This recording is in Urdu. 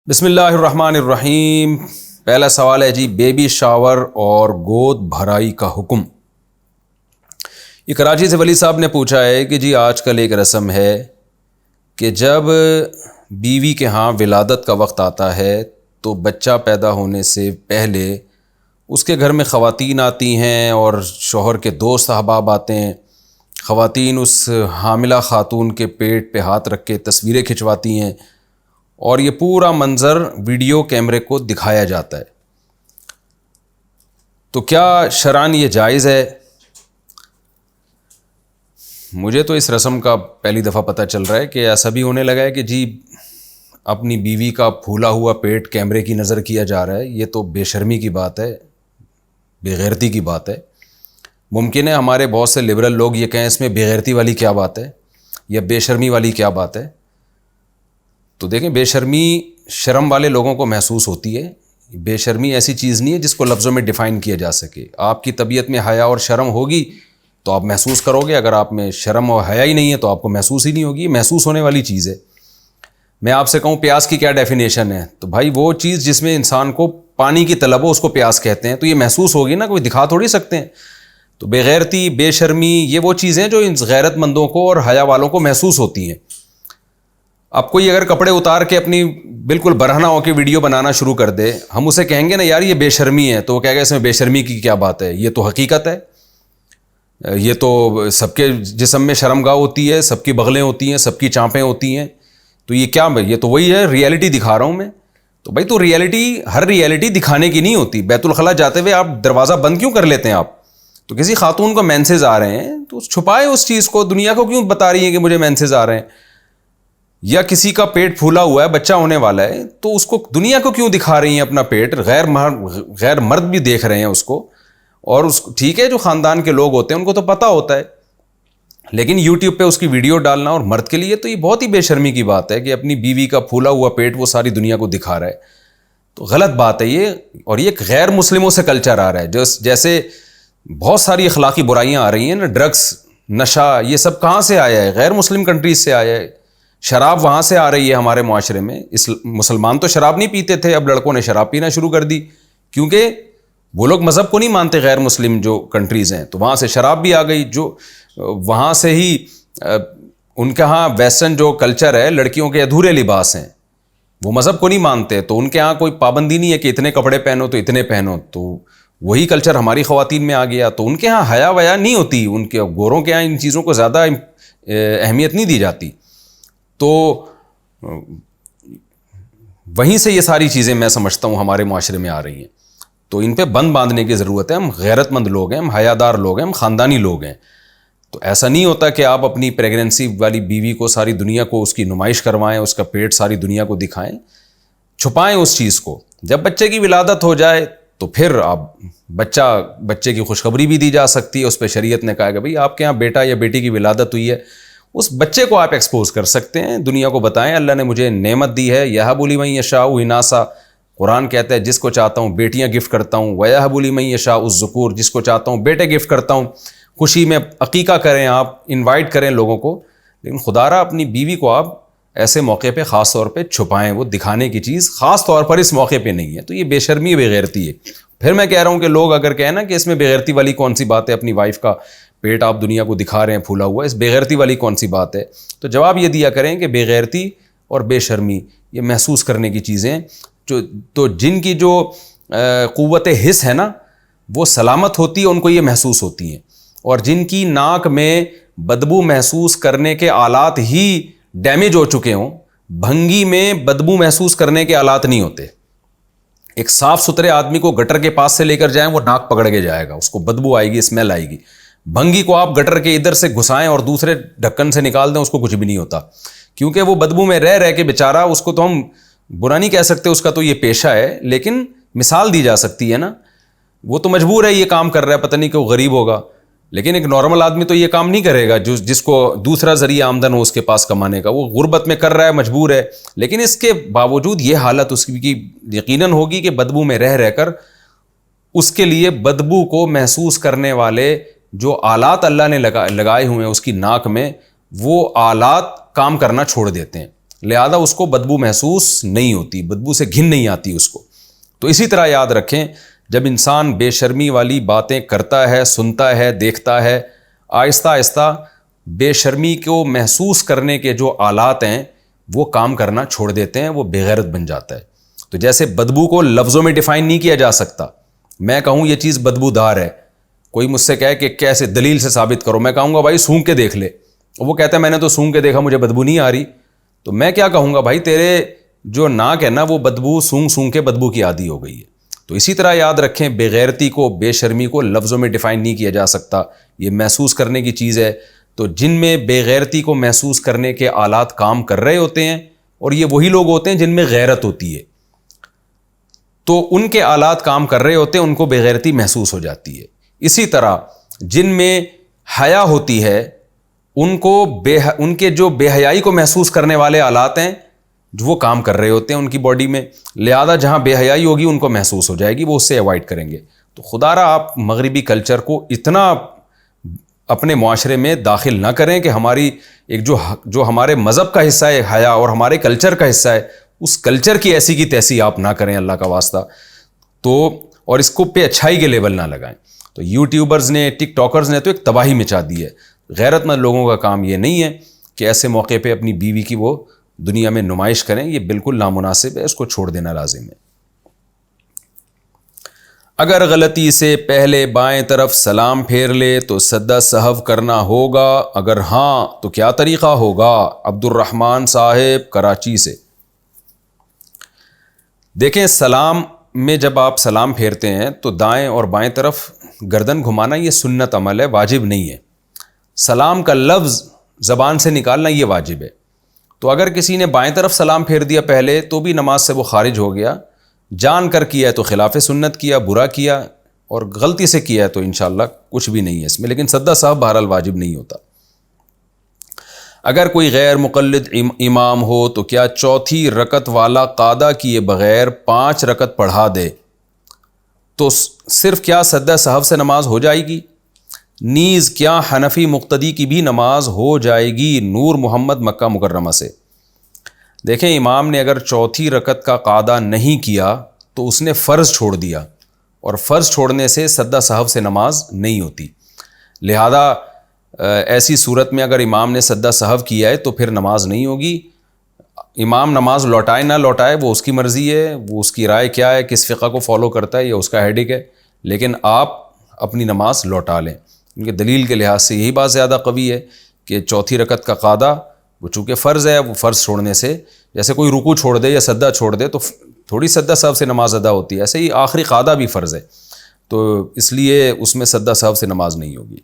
بسم اللہ الرحمن الرحیم۔ پہلا سوال ہے جی، بیبی شاور اور گود بھرائی کا حکم۔ یہ کراچی سے ولی صاحب نے پوچھا ہے کہ جی آج کل ایک رسم ہے کہ جب بیوی کے ہاں ولادت کا وقت آتا ہے تو بچہ پیدا ہونے سے پہلے اس کے گھر میں خواتین آتی ہیں اور شوہر کے دوست احباب آتے ہیں۔ خواتین اس حاملہ خاتون کے پیٹ پہ ہاتھ رکھ کے تصویریں کھنچواتی ہیں اور یہ پورا منظر ویڈیو کیمرے کو دکھایا جاتا ہے۔ تو کیا شرعاً یہ جائز ہے؟ مجھے تو اس رسم کا پہلی دفعہ پتہ چل رہا ہے کہ ایسا بھی ہونے لگا ہے کہ جی اپنی بیوی کا پھولا ہوا پیٹ کیمرے کی نظر کیا جا رہا ہے۔ یہ تو بے شرمی کی بات ہے، بے غیرتی کی بات ہے۔ ممکن ہے ہمارے بہت سے لبرل لوگ یہ کہیں اس میں بے غیرتی والی کیا بات ہے یا بے شرمی والی کیا بات ہے۔ تو دیکھیں، بے شرمی شرم والے لوگوں کو محسوس ہوتی ہے۔ بے شرمی ایسی چیز نہیں ہے جس کو لفظوں میں ڈیفائن کیا جا سکے۔ آپ کی طبیعت میں حیا اور شرم ہوگی تو آپ محسوس کرو گے، اگر آپ میں شرم اور حیا ہی نہیں ہے تو آپ کو محسوس ہی نہیں ہوگی۔ یہ محسوس ہونے والی چیز ہے۔ میں آپ سے کہوں پیاس کی کیا ڈیفینیشن ہے، تو بھائی وہ چیز جس میں انسان کو پانی کی طلب ہو اس کو پیاس کہتے ہیں، تو یہ محسوس ہوگی نا، کوئی دکھا تھوڑی سکتے ہیں۔ تو بے غیرتی، بے شرمی، یہ وہ چیزیں جو ان غیرت مندوں کو اور حیا والوں کو محسوس ہوتی ہیں۔ اب کوئی اگر کپڑے اتار کے اپنی بالکل برہنہ ہو کے ویڈیو بنانا شروع کر دے، ہم اسے کہیں گے نا یار یہ بے شرمی ہے، تو وہ کہے گا اس میں بے شرمی کی کیا بات ہے، یہ تو حقیقت ہے، یہ تو سب کے جسم میں شرمگاہ ہوتی ہے، سب کی بغلیں ہوتی ہیں، سب کی چانپیں ہوتی ہیں، تو یہ کیا، یہ تو وہی ہے، ریئلٹی دکھا رہا ہوں میں۔ تو بھائی تو ریئلٹی، ہر ریئلٹی دکھانے کی نہیں ہوتی۔ بیت الخلاء جاتے ہوئے آپ دروازہ بند کیوں کر لیتے ہیں؟ آپ تو کسی خاتون کو مینسز آ رہے ہیں تو چھپائے اس چیز کو، دنیا کو کیوں بتا رہی ہیں کہ مجھے مینسز آ رہے ہیں؟ یا کسی کا پیٹ پھولا ہوا ہے، بچہ ہونے والا ہے، تو اس کو دنیا کو کیوں دکھا رہی ہیں اپنا پیٹ؟ غیر مرد بھی دیکھ رہے ہیں اس کو، اور اس کو ٹھیک ہے جو خاندان کے لوگ ہوتے ہیں ان کو تو پتہ ہوتا ہے، لیکن یوٹیوب پہ اس کی ویڈیو ڈالنا اور مرد کے لیے تو یہ بہت ہی بے شرمی کی بات ہے کہ اپنی بیوی کا پھولا ہوا پیٹ وہ ساری دنیا کو دکھا رہا ہے۔ تو غلط بات ہے یہ، اور یہ غیر مسلموں سے کلچر آ رہا ہے۔ جیسے بہت ساری اخلاقی برائیاں آ رہی ہیں نا، ڈرگس، نشہ، یہ سب کہاں سے آیا ہے؟ غیر مسلم کنٹریز سے آیا ہے۔ شراب وہاں سے آ رہی ہے ہمارے معاشرے میں۔ مسلمان تو شراب نہیں پیتے تھے، اب لڑکوں نے شراب پینا شروع کر دی، کیونکہ وہ لوگ مذہب کو نہیں مانتے۔ غیر مسلم جو کنٹریز ہیں تو وہاں سے شراب بھی آ گئی، جو وہاں سے ہی ان کے ہاں ویسٹرن جو کلچر ہے، لڑکیوں کے ادھورے لباس ہیں، وہ مذہب کو نہیں مانتے، تو ان کے ہاں کوئی پابندی نہیں ہے کہ اتنے کپڑے پہنو تو اتنے پہنو، تو وہی کلچر ہماری خواتین میں آ گیا۔ تو ان کے ہاں حیا ویا نہیں ہوتی، ان کے گوروں کے ہاں ان چیزوں کو زیادہ اہمیت نہیں دی جاتی۔ تو وہیں سے یہ ساری چیزیں میں سمجھتا ہوں ہمارے معاشرے میں آ رہی ہیں۔ تو ان پہ بند باندھنے کی ضرورت ہے۔ ہم غیرت مند لوگ ہیں، ہم حیادار لوگ ہیں، ہم خاندانی لوگ ہیں۔ تو ایسا نہیں ہوتا کہ آپ اپنی پریگننسی والی بیوی کو ساری دنیا کو اس کی نمائش کروائیں، اس کا پیٹ ساری دنیا کو دکھائیں، چھپائیں اس چیز کو۔ جب بچے کی ولادت ہو جائے تو پھر آپ بچے کی خوشخبری بھی دی جا سکتی ہے۔ اس پہ شریعت نے کہا کہ بھئی آپ کے یہاں بیٹا یا بیٹی کی ولادت ہوئی ہے، اس بچے کو آپ ایکسپوز کر سکتے ہیں، دنیا کو بتائیں اللہ نے مجھے نعمت دی ہے، یہب لمن یشاء اناثا، قرآن کہتا ہے جس کو چاہتا ہوں بیٹیاں گفٹ کرتا ہوں، ویہب لمن یشاء الذکور، جس کو چاہتا ہوں بیٹے گفٹ کرتا ہوں۔ خوشی میں عقیقہ کریں، آپ انوائٹ کریں لوگوں کو، لیکن خدا را اپنی بیوی کو آپ ایسے موقع پہ خاص طور پہ چھپائیں، وہ دکھانے کی چیز خاص طور پر اس موقع پہ نہیں ہے۔ تو یہ بے شرمی، بے غیرتی ہے۔ پھر میں کہہ رہا ہوں کہ لوگ اگر کہیں نا کہ اس میں بے غیرتی والی کون سی بات ہے، اپنی وائف کا پیٹ آپ دنیا کو دکھا رہے ہیں پھولا ہوا، اس بے غیرتی والی کون سی بات ہے؟ تو جواب یہ دیا کریں کہ بے غیرتی اور بے شرمی یہ محسوس کرنے کی چیزیں، تو جن کی جو قوت حس ہے نا وہ سلامت ہوتی ہے، ان کو یہ محسوس ہوتی ہیں، اور جن کی ناک میں بدبو محسوس کرنے کے آلات ہی ڈیمیج ہو چکے ہوں، بھنگی میں بدبو محسوس کرنے کے آلات نہیں ہوتے۔ ایک صاف ستھرے آدمی کو گٹر کے پاس سے لے کر جائیں وہ ناک پکڑ کے جائے گا، اس کو بدبو آئے گی، اسمیل آئے گی۔ بھنگی کو آپ گٹر کے ادھر سے گھسائیں اور دوسرے ڈھکن سے نکال دیں، اس کو کچھ بھی نہیں ہوتا، کیونکہ وہ بدبو میں رہ کے بیچارہ، اس کو تو ہم برا نہیں کہہ سکتے، اس کا تو یہ پیشہ ہے، لیکن مثال دی جا سکتی ہے نا، وہ تو مجبور ہے یہ کام کر رہا ہے، پتہ نہیں کہ وہ غریب ہوگا، لیکن ایک نارمل آدمی تو یہ کام نہیں کرے گا، جس کو دوسرا ذریعہ آمدن ہو اس کے پاس کمانے کا، وہ غربت میں کر رہا ہے، مجبور ہے، لیکن اس کے باوجود یہ حالت اس کی یقیناً ہوگی کہ بدبو میں رہ کر اس کے لیے بدبو کو محسوس کرنے والے جو آلات اللہ نے لگائے ہوئے ہیں اس کی ناک میں، وہ آلات کام کرنا چھوڑ دیتے ہیں۔ لہذا اس کو بدبو محسوس نہیں ہوتی، بدبو سے گھن نہیں آتی اس کو۔ تو اسی طرح یاد رکھیں، جب انسان بے شرمی والی باتیں کرتا ہے، سنتا ہے، دیکھتا ہے، آہستہ آہستہ بے شرمی کو محسوس کرنے کے جو آلات ہیں وہ کام کرنا چھوڑ دیتے ہیں، وہ بے غیرت بن جاتا ہے۔ تو جیسے بدبو کو لفظوں میں ڈیفائن نہیں کیا جا سکتا، میں کہوں یہ چیز بدبو دار ہے، کوئی مجھ سے کہے کہ کیسے دلیل سے ثابت کرو، میں کہوں گا بھائی سونگھ کے دیکھ لے، وہ کہتا ہے میں نے تو سونگھ کے دیکھا، مجھے بدبو نہیں آ رہی، تو میں کیا کہوں گا بھائی تیرے جو ناک ہے نا وہ بدبو سونگھ کے بدبو کی عادی ہو گئی ہے۔ تو اسی طرح یاد رکھیں، بے غیرتی کو، بے شرمی کو لفظوں میں ڈیفائن نہیں کیا جا سکتا، یہ محسوس کرنے کی چیز ہے۔ تو جن میں بے غیرتی کو محسوس کرنے کے آلات کام کر رہے ہوتے ہیں، اور یہ وہی لوگ ہوتے ہیں جن میں غیرت ہوتی ہے، تو ان کے آلات کام کر رہے ہوتے ہیں، ان کو بے غیرتی محسوس ہو جاتی ہے۔ اسی طرح جن میں حیا ہوتی ہے، ان کے جو بے حیائی کو محسوس کرنے والے آلات ہیں جو وہ کام کر رہے ہوتے ہیں ان کی باڈی میں، لہذا جہاں بے حیائی ہوگی ان کو محسوس ہو جائے گی، وہ اس سے اوائڈ کریں گے۔ تو خدا را آپ مغربی کلچر کو اتنا اپنے معاشرے میں داخل نہ کریں کہ ہماری ایک جو ہمارے مذہب کا حصہ ہے حیا، اور ہمارے کلچر کا حصہ ہے، اس کلچر کی ایسی کی تیسی آپ نہ کریں اللہ کا واسطہ۔ تو اور اس کو پہ اچھائی کے لیبل نہ لگائیں۔ تو یوٹیوبرز نے، ٹک ٹاکرز نے تو ایک تباہی مچا دی ہے۔ غیرت مند لوگوں کا کام یہ نہیں ہے کہ ایسے موقع پہ اپنی بیوی کی وہ دنیا میں نمائش کریں، یہ بالکل نامناسب ہے، اس کو چھوڑ دینا لازم ہے۔ اگر غلطی سے پہلے بائیں طرف سلام پھیر لے تو سدا سہو کرنا ہوگا، اگر ہاں تو کیا طریقہ ہوگا؟ عبد الرحمن صاحب کراچی سے۔ دیکھیں، سلام میں جب آپ سلام پھیرتے ہیں تو دائیں اور بائیں طرف گردن گھمانا یہ سنت عمل ہے، واجب نہیں ہے۔ سلام کا لفظ زبان سے نکالنا یہ واجب ہے۔ تو اگر کسی نے بائیں طرف سلام پھیر دیا پہلے تو بھی نماز سے وہ خارج ہو گیا، جان کر کیا ہے تو خلاف سنت کیا، برا کیا، اور غلطی سے کیا ہے تو انشاءاللہ کچھ بھی نہیں ہے اس میں، لیکن سدا صاحب بہرحال واجب نہیں ہوتا۔ اگر کوئی غیر مقلد امام ہو تو کیا چوتھی رکعت والا قاعدہ کیے بغیر 5 رکعت پڑھا دے تو صرف کیا سدا صاحب سے نماز ہو جائے گی؟ نیز کیا حنفی مقتدی کی بھی نماز ہو جائے گی؟ نور محمد مکہ مکرمہ سے۔ دیکھیں، امام نے اگر چوتھی رکعت کا قاعدہ نہیں کیا تو اس نے فرض چھوڑ دیا، اور فرض چھوڑنے سے سدا صاحب سے نماز نہیں ہوتی، لہذا ایسی صورت میں اگر امام نے سدا صاحب کیا ہے تو پھر نماز نہیں ہوگی۔ امام نماز لوٹائے نہ لوٹائے وہ اس کی مرضی ہے، وہ اس کی رائے کیا ہے، کس فقہ کو فالو کرتا ہے، یہ اس کا ہیڈک ہے، لیکن آپ اپنی نماز لوٹا لیں، کیونکہ دلیل کے لحاظ سے یہی بات زیادہ قوی ہے کہ چوتھی رکعت کا قاعدہ وہ چونکہ فرض ہے، وہ فرض چھوڑنے سے، جیسے کوئی رکوع چھوڑ دے یا سدا چھوڑ دے تو تھوڑی سدا صاحب سے نماز ادا ہوتی ہے، ایسے ہی آخری قاعدہ بھی فرض ہے، تو اس لیے اس میں سدا صاحب سے نماز نہیں ہوگی۔